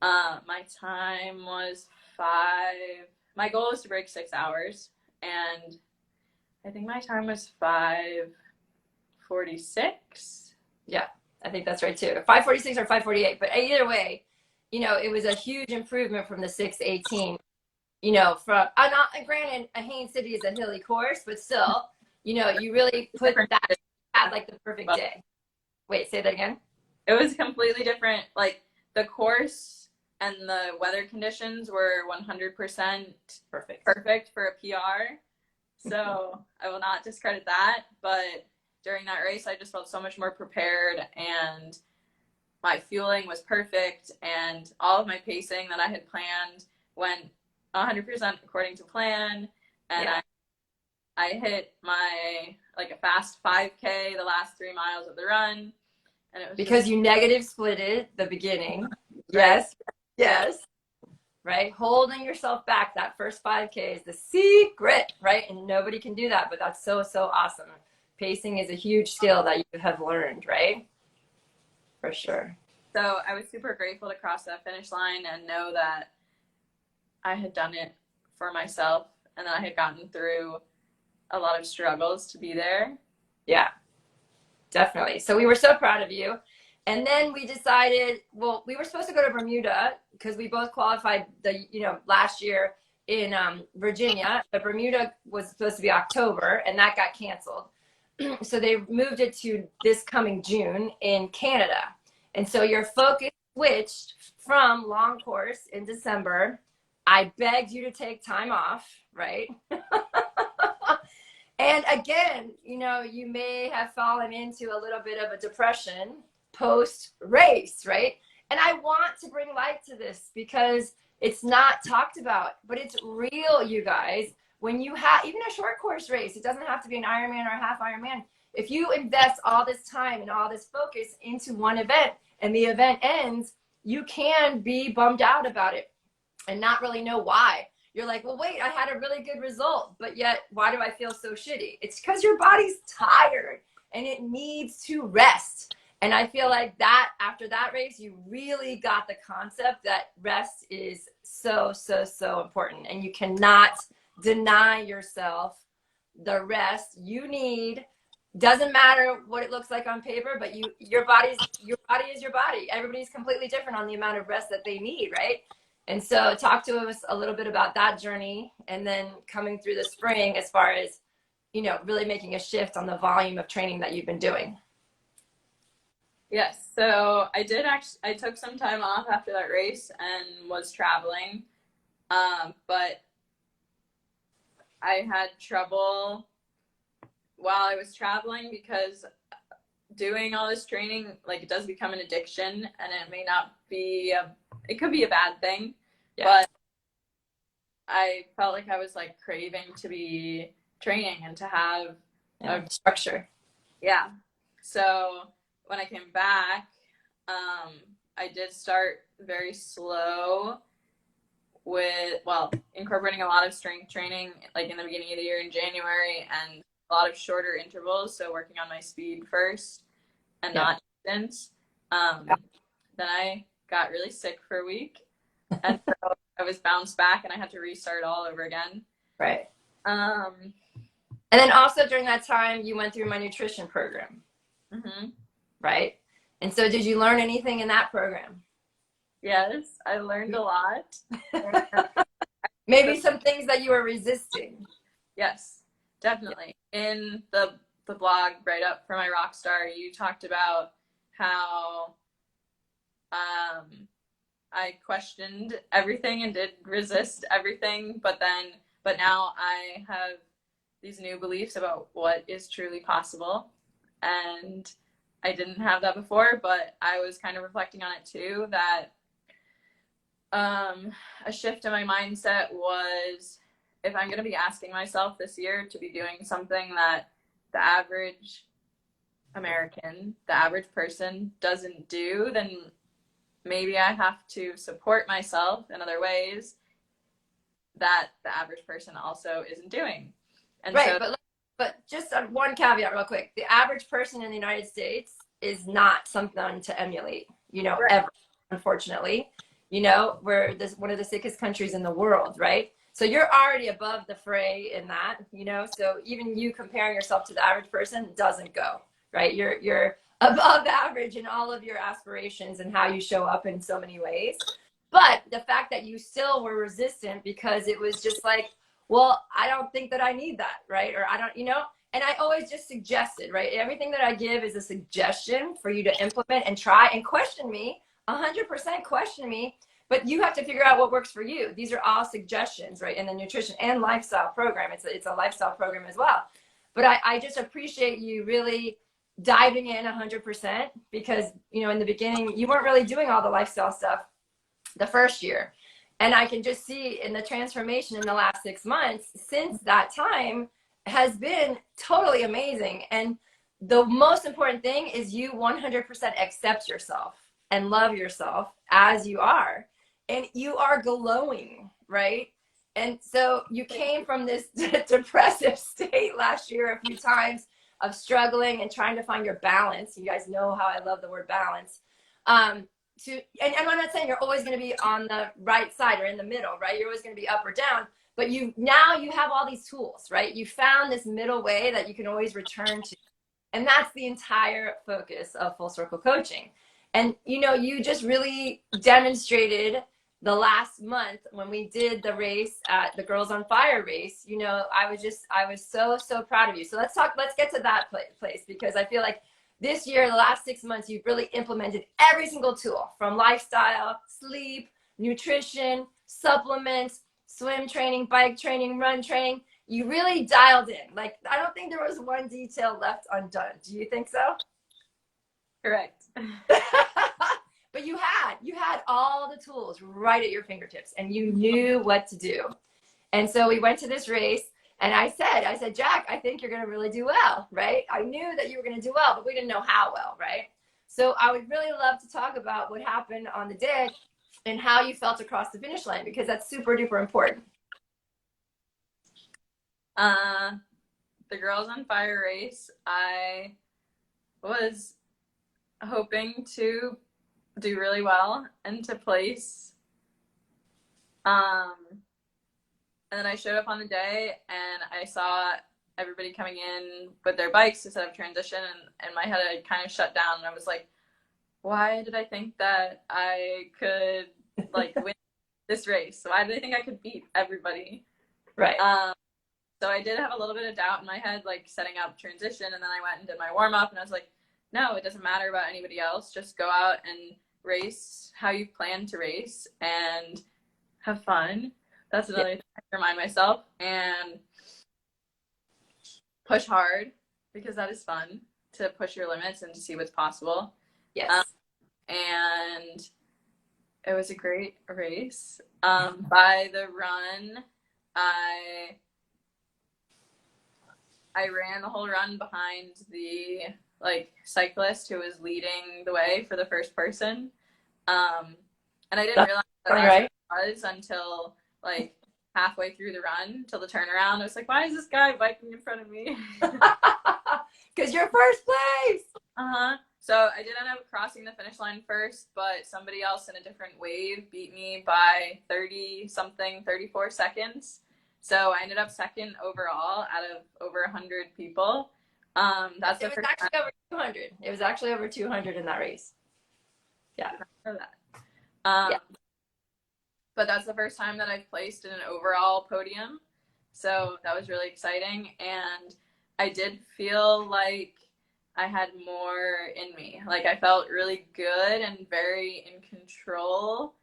My time was my goal was to break 6 hours, and I think my time was 5:46. Yeah, I think that's right too. 5:46 or 5:48, but either way, it was a huge improvement from the 6:18. From not granted, a Haines City is a hilly course, but still, you really put that at like the perfect day. Wait, say that again. It was completely different. Like the course and the weather conditions were 100% perfect for a PR. So I will not discredit that. But during that race, I just felt so much more prepared, and my fueling was perfect, and all of my pacing that I had planned went 100% according to plan. And I hit my a fast 5K the last 3 miles of the run, and it was because you negative splitted the beginning. Yes. Right. Holding yourself back that first 5K is the secret, right? And nobody can do that, but that's so awesome. Pacing is a huge skill that you have learned, right? For sure. So I was super grateful to cross that finish line and know that I had done it for myself, and that I had gotten through a lot of struggles to be there. Yeah, definitely. So we were so proud of you. And then we decided, well, we were supposed to go to Bermuda because we both qualified last year in Virginia, but Bermuda was supposed to be October, and that got canceled. So they moved it to this coming June in Canada. And so your focus switched from long course in December. I begged you to take time off, right? And again, you may have fallen into a little bit of a depression post-race, right? And I want to bring light to this because it's not talked about, but it's real, you guys. When you have even a short course race, it doesn't have to be an Ironman or a half Ironman. If you invest all this time and all this focus into one event and the event ends, you can be bummed out about it and not really know why. You're like, well, wait, I had a really good result, but yet why do I feel so shitty? It's because your body's tired and it needs to rest. And I feel like that after that race, you really got the concept that rest is so important. And you cannot deny yourself the rest you need. Doesn't matter what it looks like on paper, but your body is your body. Everybody's completely different on the amount of rest that they need, right? And so talk to us a little bit about that journey, and then coming through the spring as far as, really making a shift on the volume of training that you've been doing. Yes. So I took some time off after that race and was traveling. But I had trouble while I was traveling because doing all this training, it does become an addiction, and it may not be it could be a bad thing, but I felt like I was craving to be training and to have a structure. Yeah. So when I came back, I did start very slow with, well, incorporating a lot of strength training, like in the beginning of the year in January, and a lot of shorter intervals. So working on my speed first and not distance. Then I got really sick for a week, and so I was bounced back, and I had to restart all over again. Right. Um, And then also during that time, you went through my nutrition program, mm-hmm. right? And so did you learn anything in that program? Yes, I learned a lot. Maybe some things that you were resisting. Yes, definitely. In the blog write up for my Rockstar, you talked about how I questioned everything and did resist everything, but now I have these new beliefs about what is truly possible, and I didn't have that before, but I was kind of reflecting on it too, that a shift in my mindset was, if I'm going to be asking myself this year to be doing something that the average American, the average person doesn't do, then maybe I have to support myself in other ways that the average person also isn't doing. And right, so, but just one caveat real quick. The average person in the United States is not something to emulate, right. ever, unfortunately. We're one of the sickest countries in the world, right? So you're already above the fray in that, so even you comparing yourself to the average person doesn't go, right? You're above average in all of your aspirations and how you show up in so many ways. But the fact that you still were resistant because it was just like, well, I don't think that I need that, right? Or I don't, and I always just suggested, right? Everything that I give is a suggestion for you to implement and try and question me, 100% question me, but you have to figure out what works for you. These are all suggestions, right? In the nutrition and lifestyle program. It's a lifestyle program as well. But I just appreciate you really diving in 100% because, in the beginning, you weren't really doing all the lifestyle stuff the first year. And I can just see in the transformation in the last 6 months since that time has been totally amazing. And the most important thing is you 100% accept yourself and love yourself as you are. And you are glowing, right? And so you came from this depressive state last year a few times of struggling and trying to find your balance. You guys know how I love the word balance. And I'm not saying you're always going to be on the right side or in the middle, right? You're always going to be up or down, but now you have all these tools, right? You found this middle way that you can always return to. And that's the entire focus of Full Circle Coaching. And, you just really demonstrated the last month when we did the race at the Girls on Fire race. I was so proud of you. So let's get to that place because I feel like this year, the last 6 months, you've really implemented every single tool from lifestyle, sleep, nutrition, supplements, swim training, bike training, run training. You really dialed in. Like, I don't think there was one detail left undone. Do you think so? Correct. But you had all the tools right at your fingertips and you knew what to do. And so we went to this race. And I said, Jacq, I think you're going to really do well, right? I knew that you were going to do well, but we didn't know how well, right? So I would really love to talk about what happened on the day and how you felt across the finish line, because that's super duper important. The Girls on Fire race, I was hoping to do really well and to place. And then I showed up on the day and I saw everybody coming in with their bikes to set up transition, and my head had kind of shut down, and I was like, why did I think that I could win this race? Why did I think I could beat everybody? Right. So I did have a little bit of doubt in my head, setting up transition, and then I went and did my warm up, and I was like, no, it doesn't matter about anybody else. Just go out and race how you plan to race and have fun. That's another thing I remind myself, and push hard, because that is fun to push your limits and to see what's possible. Yes. And it was a great race. By the run, I ran the whole run behind the like cyclist who was leading the way for the first person. And I didn't realize that that's Right. what it was until like halfway through the run, till the turnaround. I was like, why is this guy biking in front of me? Because you're first place. So I did end up crossing the finish line first, but somebody else in a different wave beat me by 34 seconds. So I ended up second overall out of over 100 people. That's the first time. Over 200. It was actually over 200 in that race. Yeah. Yeah. But that's the first time that I've placed in an overall podium. So that was really exciting. And I did feel like I had more in me. Like I felt really good and very in control,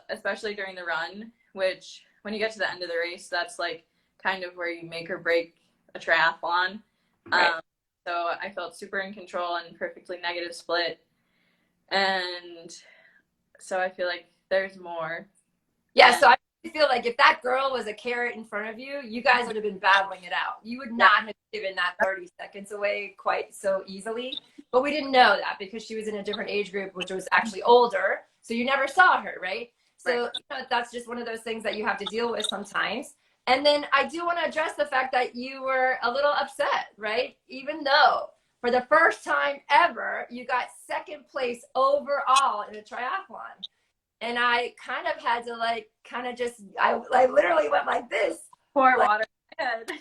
especially during the run, which when you get to the end of the race, that's like kind of where you make or break a triathlon. Right. So I felt super in control and perfectly negative split. And so I feel like there's more. Yeah, so I feel like if that girl was a carrot in front of you, you guys would have been battling it out. You would not have given that 30 seconds away quite so easily. But we didn't know that because she was in a different age group, which was actually older. So you never saw her, right? So that's just one of those things that you have to deal with sometimes. And then I do want to address the fact that you were a little upset, right? Even though for the first time ever, you got second place overall in a triathlon. And I kind of had to I literally went like this. Pour water in my head.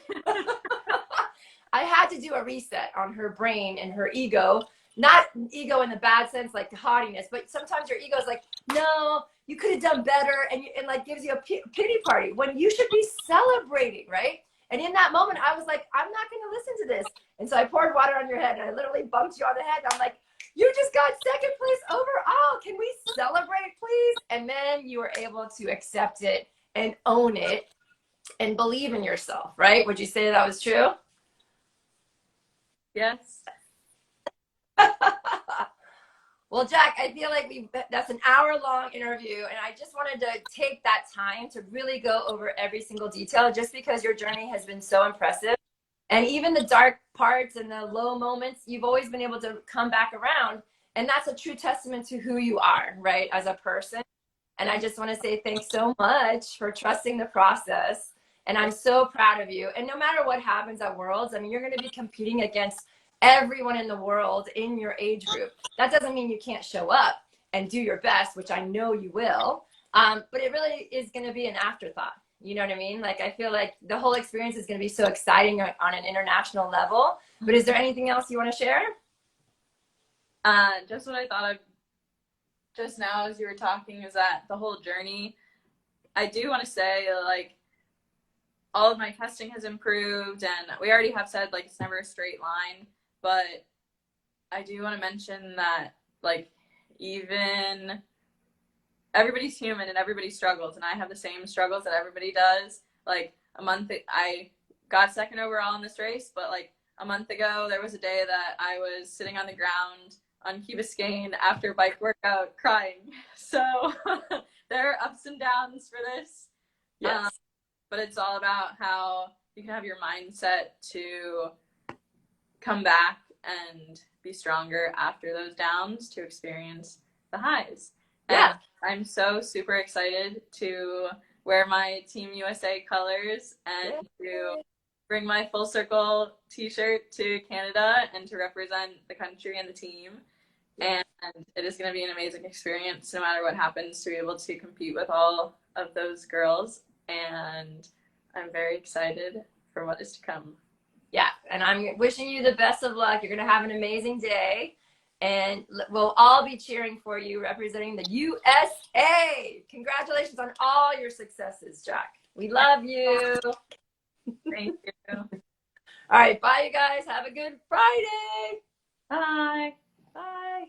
I had to do a reset on her brain and her ego. Not ego in the bad sense, like haughtiness, but sometimes your ego is like, no, you could have done better, and like gives you a pity party when you should be celebrating, right? And in that moment, I was like, I'm not going to listen to this. And so I poured water on your head, and I literally bumped you on the head. And I'm like, you just got second place overall. Can we celebrate, please? And then you were able to accept it and own it and believe in yourself, right? Would you say that was true? Yes. Well, Jacq, I feel like that's an hour-long interview, and I just wanted to take that time to really go over every single detail just because your journey has been so impressive. And even the dark parts and the low moments, you've always been able to come back around. And that's a true testament to who you are, right, as a person. And I just want to say thanks so much for trusting the process. And I'm so proud of you. And no matter what happens at Worlds, I mean, you're going to be competing against everyone in the world in your age group. That doesn't mean you can't show up and do your best, which I know you will. But it really is going to be an afterthought. You know what I mean? Like, I feel like the whole experience is going to be so exciting on an international level. But is there anything else you want to share? Just what I thought of just now as you were talking is that the whole journey, I do want to say, like, all of my testing has improved, and we already have said, like, it's never a straight line, but I do want to mention that, like, even everybody's human and everybody struggles, and I have the same struggles that everybody does. Like, I got second overall in this race, but like a month ago, there was a day that I was sitting on the ground on Key Biscayne after a bike workout crying. So there are ups and downs for this. Yes. But it's all about how you can have your mindset to come back and be stronger after those downs to experience the highs. Yeah. And I'm so super excited to wear my Team USA colors and to bring my Full Circle t-shirt to Canada and to represent the country and the team. And it is going to be an amazing experience no matter what happens to be able to compete with all of those girls. And I'm very excited for what is to come. Yeah, and I'm wishing you the best of luck. You're going to have an amazing day. And we'll all be cheering for you, representing the USA. Congratulations on all your successes, Jacq. We love you. Thank you. All right, bye, you guys. Have a good Friday. Bye. Bye.